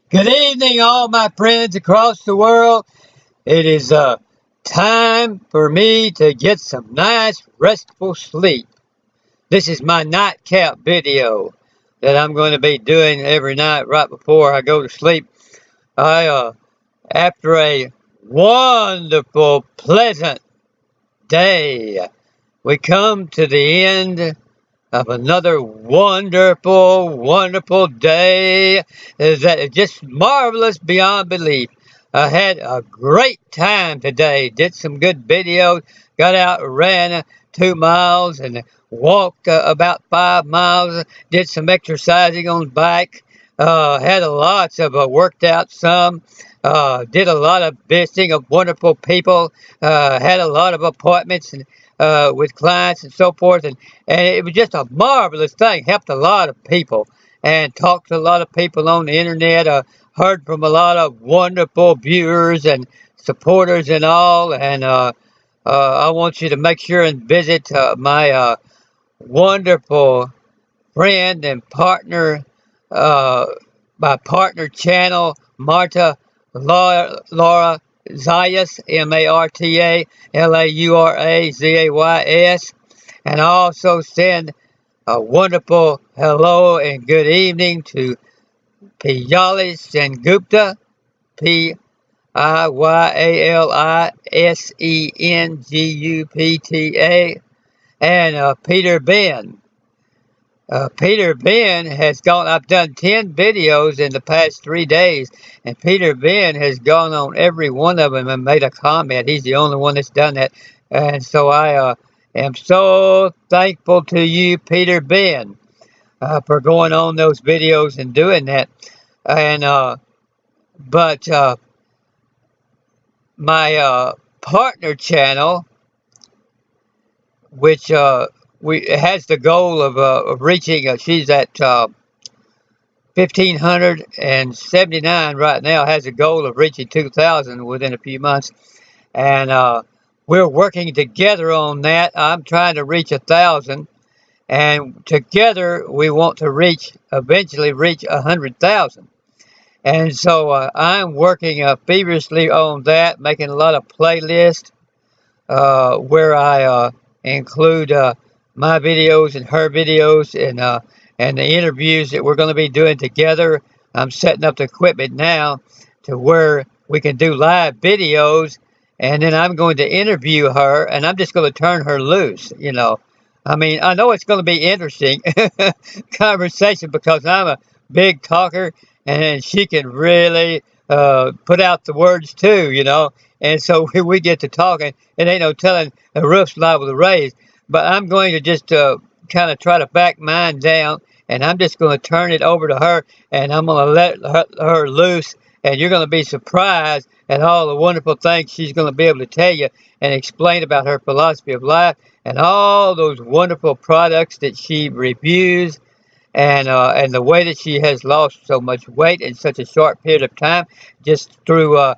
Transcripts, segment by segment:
Good evening, all my friends across the world. It is time for me to get some nice, restful sleep. This is my nightcap video that I'm going to be doing every night right before I go to sleep. After a wonderful, pleasant day, we come to the end of another wonderful, wonderful day that is just marvelous beyond belief. I had a great time today. Did some good videos. Got out, ran 2 miles, and walked about 5 miles. Did some exercising on the bike. Had a lots of worked out some. Did a lot of visiting of wonderful people. Had a lot of appointments and with clients and so forth, and it was just a marvelous thing. Helped a lot of people and talked to a lot of people on the internet. Heard from a lot of wonderful viewers and supporters and all. And I want you to make sure and visit my wonderful friend and partner, uh, my partner channel, MARTA Laura ZAYAS, MARTA LAURAZAYS, and I also send a wonderful hello and good evening to PIYALI SENGUPTA, PIYALI SENGUPTA, and Peter Ben. Peter Ben has gone. I've done 10 videos in the past 3 days, and Peter Ben has gone on every one of them and made a comment. He's the only one that's done that, and so I am so thankful to you, Peter Ben, for going on those videos and doing that. And but my partner channel, which we has the goal of reaching. She's at 1,579 right now. Has a goal of reaching 2,000 within a few months, and we're working together on that. I'm trying to reach 1,000, and together we want to eventually reach 100,000. And so I'm working feverishly on that, making a lot of playlists where I include my videos and her videos and the interviews that we're going to be doing together. I'm setting up the equipment now to where we can do live videos, and then I'm going to interview her, and I'm just going to turn her loose. I mean, I know it's going to be interesting conversation because I'm a big talker, and she can really put out the words too. And so we get to talking, and ain't no telling the roof's liable to raise. But I'm going to just kind of try to back mine down, and I'm just going to turn it over to her, and I'm going to let her loose, and you're going to be surprised at all the wonderful things she's going to be able to tell you and explain about her philosophy of life and all those wonderful products that she reviews, and the way that she has lost so much weight in such a short period of time just through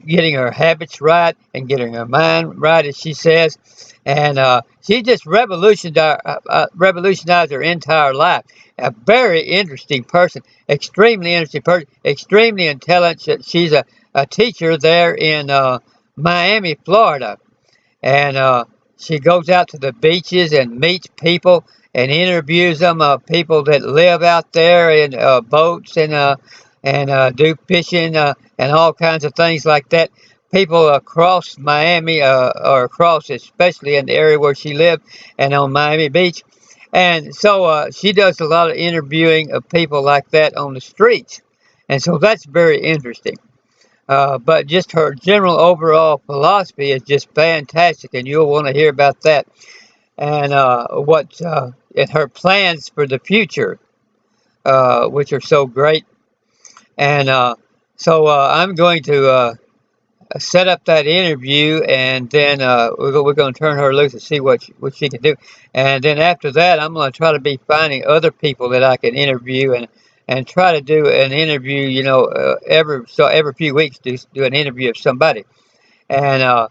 getting her habits right and getting her mind right, as she says. And she just revolutionized her entire life. A very interesting person, extremely interesting person, extremely intelligent. She's a teacher there in Miami, Florida. And she goes out to the beaches and meets people and interviews them, people that live out there in boats and do fishing and all kinds of things like that. People across Miami, or across, especially in the area where she lived and on Miami Beach. And so she does a lot of interviewing of people like that on the streets. And so that's very interesting. But just her general overall philosophy is just fantastic, and you'll want to hear about that. And and her plans for the future, which are so great. And so I'm going to set up that interview, and then we're going to turn her loose and see what she can do. And then after that, I'm going to try to be finding other people that I can interview and try to do an interview. Every few weeks do an interview of somebody. And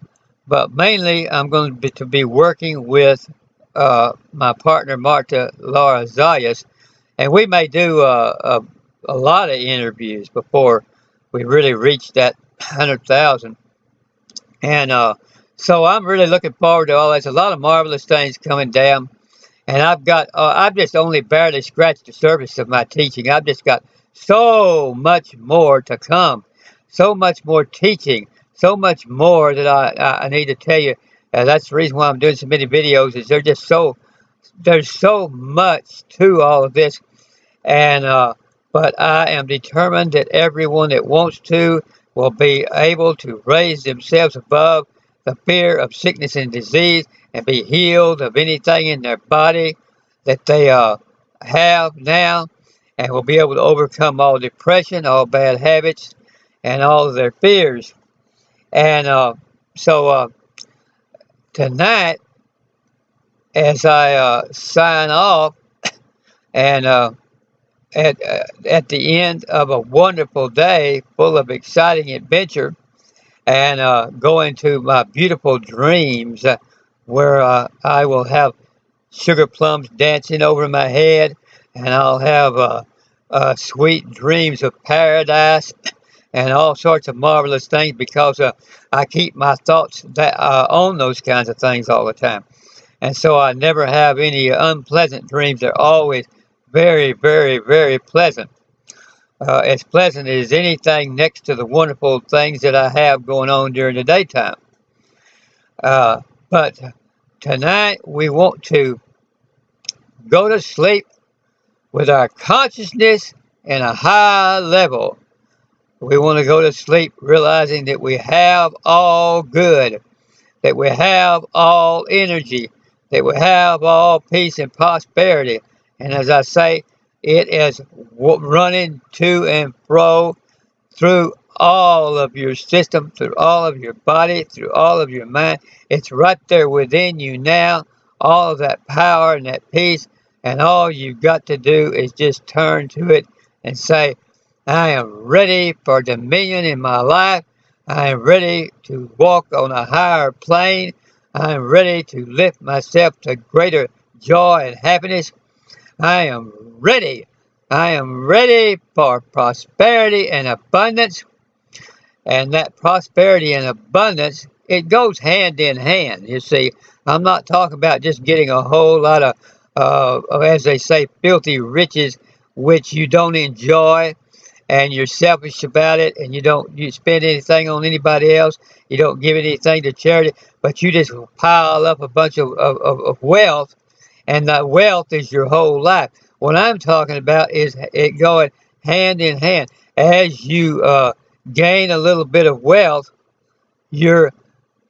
but mainly I'm going to be working with my partner Marta Laura Zayas, and we may do a lot of interviews before we really reached that 100,000. And so I'm really looking forward to all this. A lot of marvelous things coming down. And I've just only barely scratched the surface of my teaching. I've just got so much more to come, so much more teaching, so much more that I need to tell you. That's the reason why I'm doing so many videos, is there's so much to all of this. And but I am determined that everyone that wants to will be able to raise themselves above the fear of sickness and disease and be healed of anything in their body that they have now, and will be able to overcome all depression, all bad habits, and all of their fears. And so tonight, as I sign off, and at the end of a wonderful day full of exciting adventure, and going to my beautiful dreams, where I will have sugar plums dancing over my head, and I'll have sweet dreams of paradise and all sorts of marvelous things, because I keep my thoughts on those kinds of things all the time. And so I never have any unpleasant dreams. They're always very, very, very pleasant. As pleasant as anything next to the wonderful things that I have going on during the daytime. But tonight we want to go to sleep with our consciousness in a high level. We want to go to sleep realizing that we have all good, that we have all energy, that we have all peace and prosperity. And as I say, it is running to and fro through all of your system, through all of your body, through all of your mind. It's right there within you now, all of that power and that peace. And all you've got to do is just turn to it and say, I am ready for dominion in my life. I am ready to walk on a higher plane. I am ready to lift myself to greater joy and happiness. I am ready. I am ready for prosperity and abundance. And that prosperity and abundance, it goes hand in hand. You see, I'm not talking about just getting a whole lot of, as they say, filthy riches, which you don't enjoy, and you're selfish about it, and you spend anything on anybody else. You don't give anything to charity, but you just pile up a bunch of wealth, and that wealth is your whole life. What I'm talking about is it going hand in hand. As you gain a little bit of wealth, you're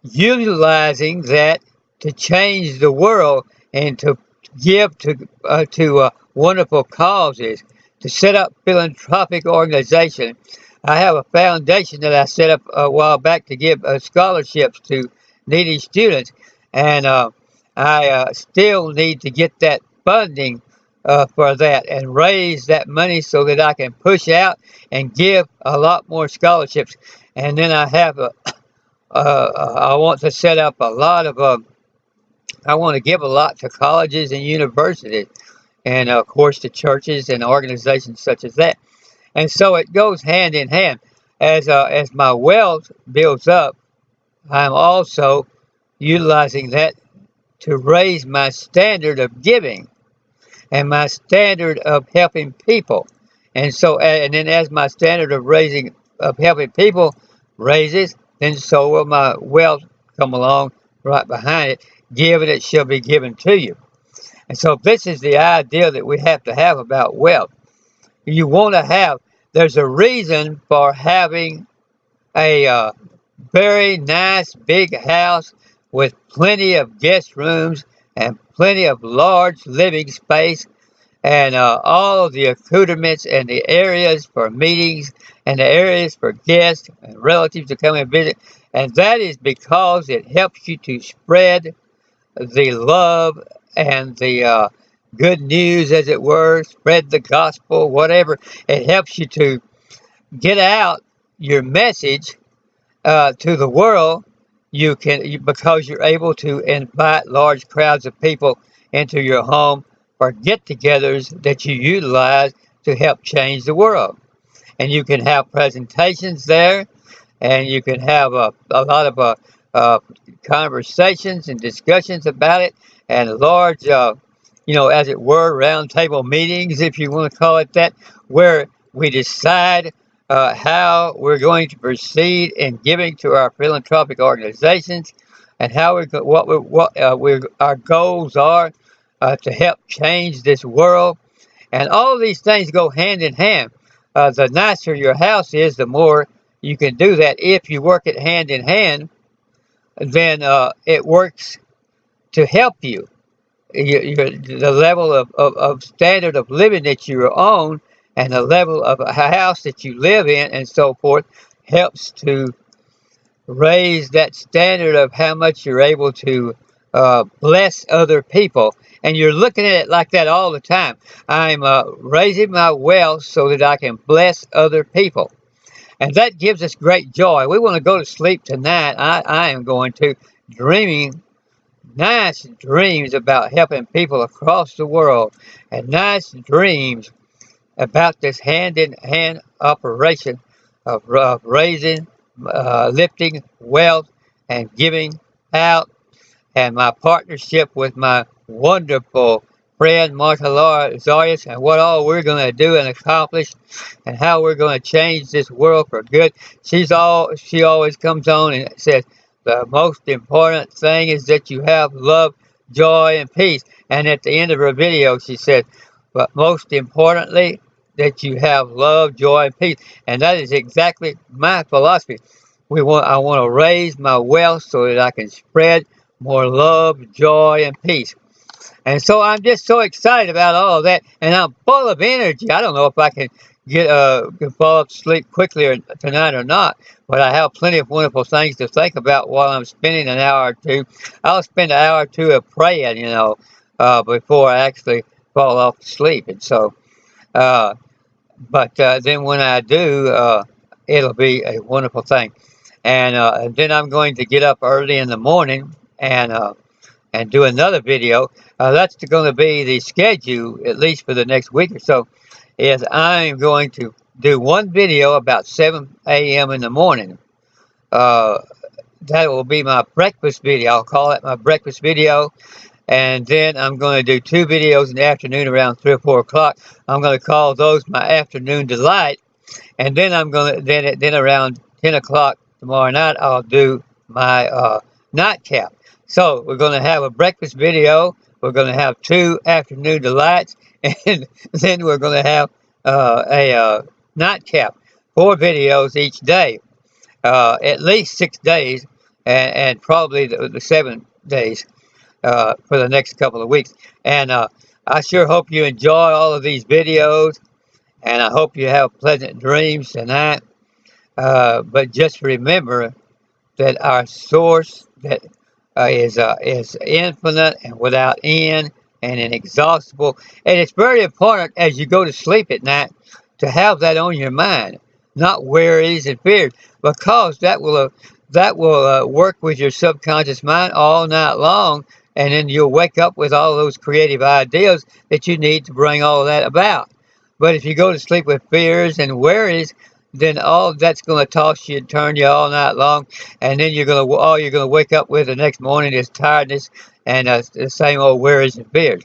utilizing that to change the world and to give to wonderful causes, to set up philanthropic organization. I have a foundation that I set up a while back to give scholarships to needy students, and I still need to get that funding for that and raise that money so that I can push out and give a lot more scholarships. And then I have I want to set up a lot of I want to give a lot to colleges and universities, and of course to churches and organizations such as that. And so it goes hand in hand. As my wealth builds up, I'm also utilizing that to raise my standard of giving and my standard of helping people. And so, and then as my standard of helping people raises, then so will my wealth come along right behind it. Give and it shall be given to you. And so this is the idea that we have to have about wealth. You want to have, there's a reason for having a very nice big house with plenty of guest rooms and plenty of large living space, and all of the accoutrements and the areas for meetings and the areas for guests and relatives to come and visit. And that is because it helps you to spread the love and the good news, as it were, spread the gospel, whatever. It helps you to get out your message to the world. Because you're able to invite large crowds of people into your home for get-togethers that you utilize to help change the world. And you can have presentations there, and you can have a lot of conversations and discussions about it, and large, as it were, roundtable meetings, if you want to call it that, where we decide how we're going to proceed in giving to our philanthropic organizations, and how our goals are to help change this world. And all of these things go hand in hand. The nicer your house is, the more you can do that. If you work it hand in hand, then it works to help you. The level of standard of living that you are on, and the level of a house that you live in, and so forth, helps to raise that standard of how much you're able to bless other people. And you're looking at it like that all the time. I'm raising my wealth so that I can bless other people. And that gives us great joy. We want to go to sleep tonight. I am going to, dreaming nice dreams about helping people across the world, and nice dreams about this hand-in-hand operation of raising, lifting wealth and giving out, and my partnership with my wonderful friend MARTA ZAYAS, and what all we're going to do and accomplish, and how we're going to change this world for good. She always comes on and says, the most important thing is that you have love, joy, and peace. And at the end of her video, she said, but most importantly, that you have love, joy, and peace. And that is exactly my philosophy. I want to raise my wealth so that I can spread more love, joy, and peace. And so I'm just so excited about all of that, and I'm full of energy. I don't know if I can fall asleep sleep quickly tonight or not, but I have plenty of wonderful things to think about while I'm spending an hour or two. I'll spend an hour or two of praying, before I actually fall off to sleep. And so, but then when I do, it'll be a wonderful thing. And then I'm going to get up early in the morning and do another video. That's going to be the schedule, at least for the next week or so, is I'm going to do one video about 7 a.m. in the morning. That will be my breakfast video. I'll call it my breakfast video. And then I'm going to do 2 videos in the afternoon around 3 or 4 o'clock. I'm going to call those my afternoon delight. And then I'm going to, then around 10 o'clock tomorrow night, I'll do my nightcap. So we're going to have a breakfast video. We're going to have 2 afternoon delights. And then we're going to have a nightcap. 4 videos each day. At least 6 days. And probably the 7 days for the next couple of weeks. And I sure hope you enjoy all of these videos. And I hope you have pleasant dreams tonight. But just remember that our source that is infinite and without end and inexhaustible. And it's very important as you go to sleep at night to have that on your mind, not worries and fears, because that will work with your subconscious mind all night long, and then you'll wake up with all those creative ideas that you need to bring all of that about. But if you go to sleep with fears and worries, then all that's going to toss you and turn you all night long, and then all you're going to wake up with the next morning is tiredness and the same old worries and fears.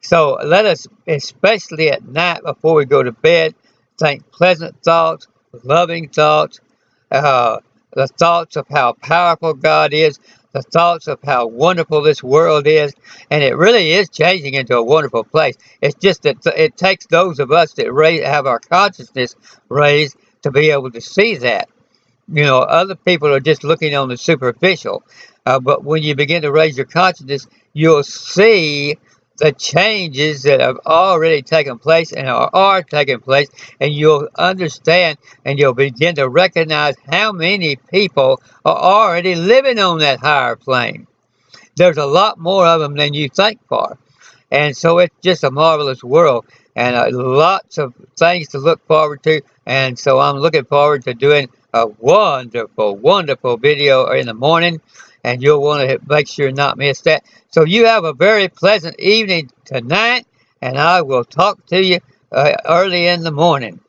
So let us, especially at night before we go to bed, think pleasant thoughts, loving thoughts, the thoughts of how powerful God is, the thoughts of how wonderful this world is, and it really is changing into a wonderful place. It's just that it takes those of us that have our consciousness raised to be able to see that. Other people are just looking on the superficial, but when you begin to raise your consciousness, you'll see the changes that have already taken place and are taking place, and you'll understand and you'll begin to recognize how many people are already living on that higher plane. There's a lot more of them than you think for. And so it's just a marvelous world, and lots of things to look forward to. And so I'm looking forward to doing a wonderful, wonderful video in the morning, and you'll want to make sure not miss that. So you have a very pleasant evening tonight, and I will talk to you early in the morning.